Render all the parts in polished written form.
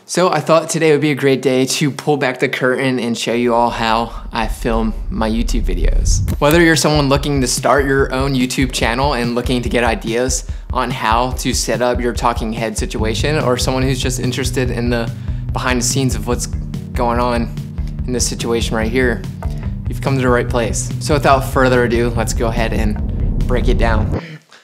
So I thought today would be a great day to pull back the curtain and show you all how I film my YouTube videos. Whether you're someone looking to start your own YouTube channel and looking to get ideas on how to set up your talking head situation, or someone who's just interested in the behind the scenes of what's going on in this situation right here, you've come to the right place. So without further ado, let's go ahead and break it down.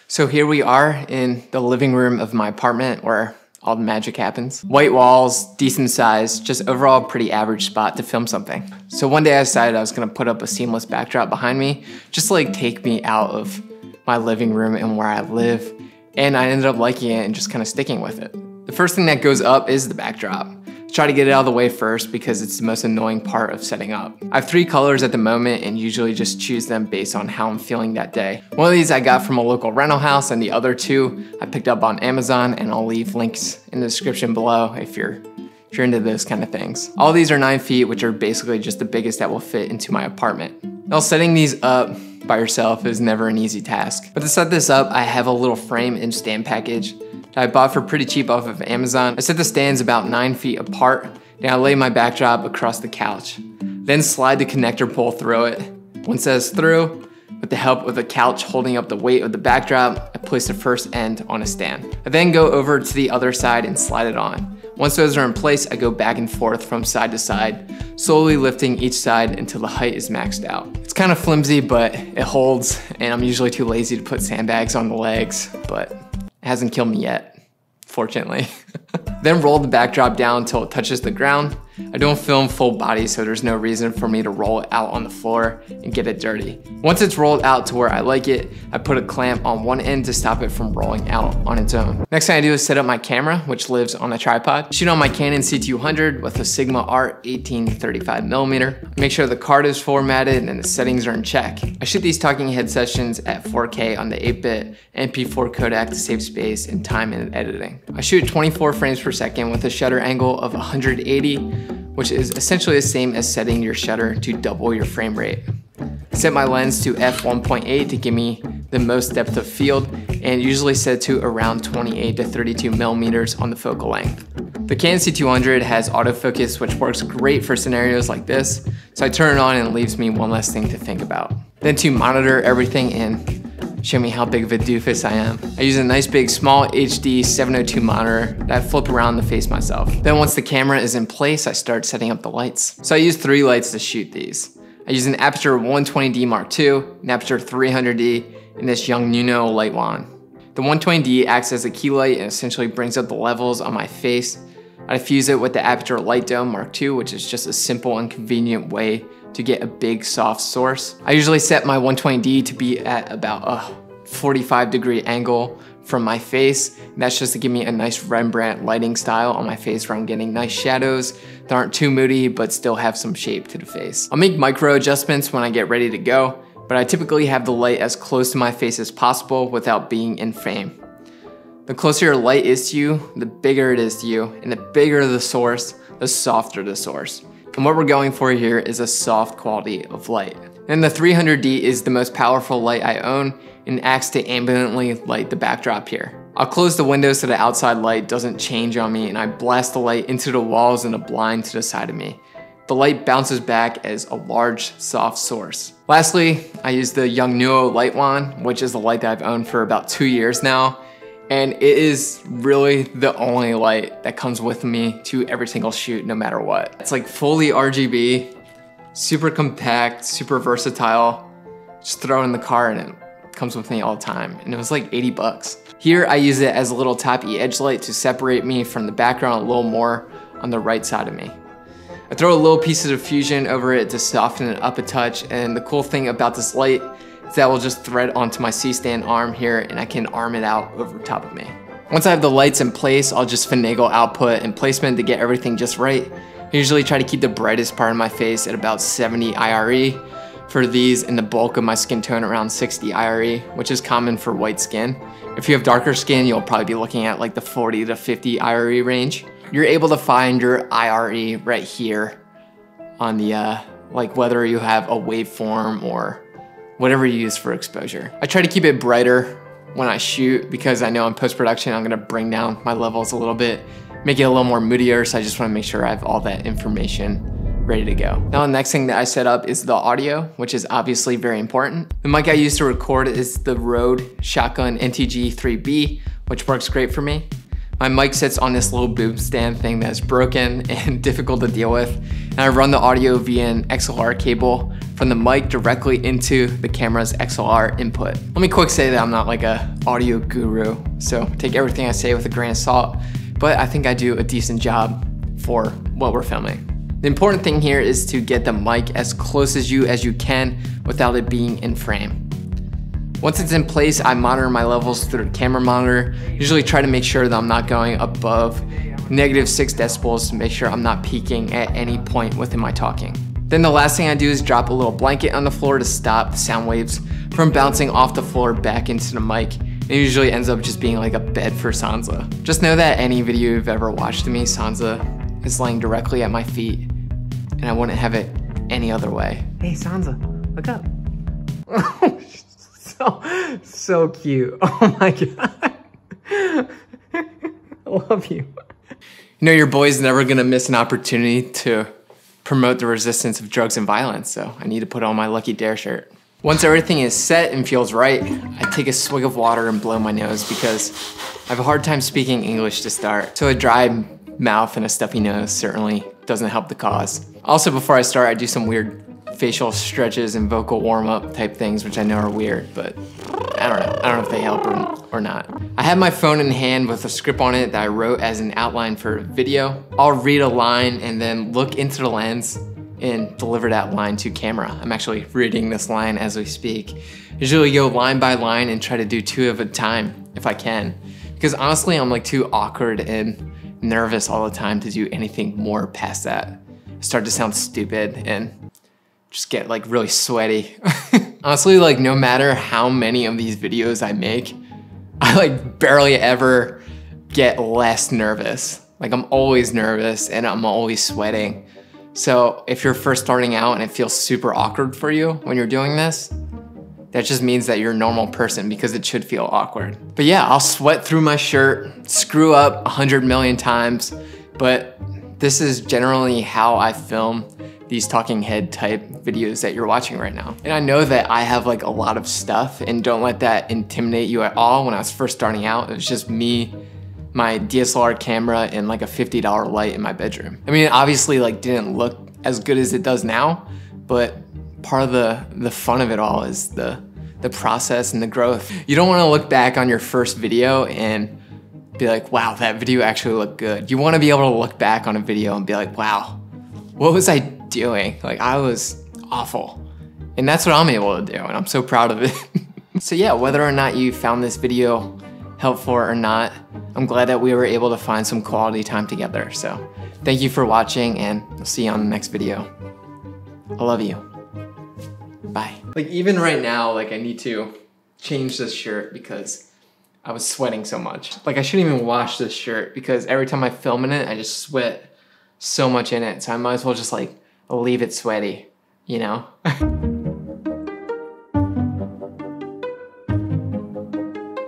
So here we are in the living room of my apartment where all the magic happens. White walls, decent size, just overall pretty average spot to film something. So one day I decided I was gonna put up a seamless backdrop behind me, just to like take me out of my living room and where I live. And I ended up liking it and just kind of sticking with it. The first thing that goes up is the backdrop. Try to get it out of the way first because it's the most annoying part of setting up. I have 3 colors at the moment and usually just choose them based on how I'm feeling that day. One of these I got from a local rental house and the other 2 I picked up on Amazon, and I'll leave links in the description below if you're into those kind of things. All these are 9 feet, which are basically just the biggest that will fit into my apartment. Now setting these up by yourself is never an easy task. But to set this up, I have a little frame and stand package that I bought for pretty cheap off of Amazon. I set the stands about 9 feet apart, and I lay my backdrop across the couch. Then slide the connector pole through it. Once that's through, with the help of the couch holding up the weight of the backdrop, I place the first end on a stand. I then go over to the other side and slide it on. Once those are in place, I go back and forth from side to side, slowly lifting each side until the height is maxed out. It's kind of flimsy, but it holds, and I'm usually too lazy to put sandbags on the legs, but it hasn't killed me yet, fortunately. Then roll the backdrop down until it touches the ground. I don't film full body, so there's no reason for me to roll it out on the floor and get it dirty. Once it's rolled out to where I like it, I put a clamp on one end to stop it from rolling out on its own. Next thing I do is set up my camera, which lives on a tripod. Shoot on my Canon C200 with a Sigma Art 18-35mm. Make sure the card is formatted and the settings are in check. I shoot these talking head sessions at 4K on the 8-bit MP4 codec to save space and time in editing. I shoot 24 frames per second with a shutter angle of 180, which is essentially the same as setting your shutter to double your frame rate. I set my lens to f1.8 to give me the most depth of field, and usually set to around 28 to 32 millimeters on the focal length. The Canon C200 has autofocus, which works great for scenarios like this, so I turn it on and it leaves me one less thing to think about. Then to monitor everything and show me how big of a doofus I am, I use a nice big small HD 702 monitor that I flip around to face myself. Then once the camera is in place, I start setting up the lights. So I use 3 lights to shoot these. I use an Aperture 120D Mark II, an Aperture 300D, and this Yongnuno light wand. The 120D acts as a key light and essentially brings up the levels on my face. I fuse it with the Aperture Light Dome Mark II, which is just a simple and convenient way to get a big soft source. I usually set my 120D to be at about a 45-degree angle from my face. And that's just to give me a nice Rembrandt lighting style on my face where I'm getting nice shadows that aren't too moody but still have some shape to the face. I'll make micro adjustments when I get ready to go, but I typically have the light as close to my face as possible without being in frame. The closer your light is to you, the bigger it is to you, and the bigger the source, the softer the source. And what we're going for here is a soft quality of light. And the 300D is the most powerful light I own and acts to ambiently light the backdrop here. I'll close the window so the outside light doesn't change on me, and I blast the light into the walls and a blind to the side of me. The light bounces back as a large, soft source. Lastly, I use the Yongnuno light wand, which is a light that I've owned for about 2 years now. And it is really the only light that comes with me to every single shoot, no matter what. It's like fully RGB, super compact, super versatile. Just throw it in the car and it comes with me all the time. And it was like 80 bucks. Here I use it as a little toppy edge light to separate me from the background a little more on the right side of me. I throw a little piece of diffusion over it to soften it up a touch, and the cool thing about this light is that will just thread onto my C-stand arm here, and I can arm it out over top of me. Once I have the lights in place, I'll just finagle output and placement to get everything just right. I usually try to keep the brightest part of my face at about 70 IRE for these, and the bulk of my skin tone around 60 IRE, which is common for white skin. If you have darker skin, you'll probably be looking at like the 40 to 50 IRE range. You're able to find your IRE right here on the, like whether you have a waveform or whatever you use for exposure. I try to keep it brighter when I shoot because I know in post-production I'm gonna bring down my levels a little bit make it a little more moodier, so I just want to make sure I have all that information ready to go. Now the next thing that I set up is the audio, which is obviously very important. The mic I use to record is the Rode Shotgun NTG3B, which works great for me. My mic sits on this little boom stand thing that's broken and difficult to deal with, and I run the audio via an XLR cable from the mic directly into the camera's XLR input. Let me quick say that I'm not like a audio guru, so take everything I say with a grain of salt, but I think I do a decent job for what we're filming. The important thing here is to get the mic as close as you can without it being in frame. Once it's in place, I monitor my levels through the camera monitor. Usually try to make sure that I'm not going above -6 decibels to make sure I'm not peaking at any point within my talking. Then the last thing I do is drop a little blanket on the floor to stop the sound waves from bouncing off the floor back into the mic. It usually ends up just being like a bed for Sansa. Just know that any video you've ever watched of me, Sansa is laying directly at my feet, and I wouldn't have it any other way. Hey Sansa, look up. So cute. Oh my God. I love you. You know your boy's never gonna miss an opportunity to promote the resistance of drugs and violence, so I need to put on my Lucky Dare shirt. Once everything is set and feels right, I take a swig of water and blow my nose because I have a hard time speaking English to start, so a dry mouth and a stuffy nose certainly doesn't help the cause. Also, before I start, I do some weird facial stretches and vocal warm-up type things, which I know are weird, but I don't know. I don't know if they help or not. I have my phone in hand with a script on it that I wrote as an outline for a video. I'll read a line and then look into the lens and deliver that line to camera. I'm actually reading this line as we speak. Usually go line by line and try to do 2 at a time if I can. Because honestly, I'm like too awkward and nervous all the time to do anything more past that. I start to sound stupid and just get like really sweaty. Honestly, like no matter how many of these videos I make, I like barely ever get less nervous. Like I'm always nervous and I'm always sweating. So if you're first starting out and it feels super awkward for you when you're doing this, that just means that you're a normal person because it should feel awkward. But yeah, I'll sweat through my shirt, screw up 100 million times, but this is generally how I film these talking head type videos that you're watching right now. And I know that I have like a lot of stuff, and don't let that intimidate you at all. When I was first starting out, it was just me, my DSLR camera, and like a $50 light in my bedroom. I mean, it obviously like didn't look as good as it does now, but part of the fun of it all is the process and the growth. You don't wanna look back on your first video and be like, wow, that video actually looked good. You wanna be able to look back on a video and be like, wow, what was I doing? Like I was awful. And that's what I'm able to do, and I'm so proud of it. So yeah, whether or not you found this video helpful or not, I'm glad that we were able to find some quality time together. So thank you for watching, and I'll see you on the next video. I love you. Bye. Like even right now, like I need to change this shirt because I was sweating so much. Like I shouldn't even wash this shirt because every time I film in it, I just sweat so much in it. So I might as well just like leave it sweaty, you know?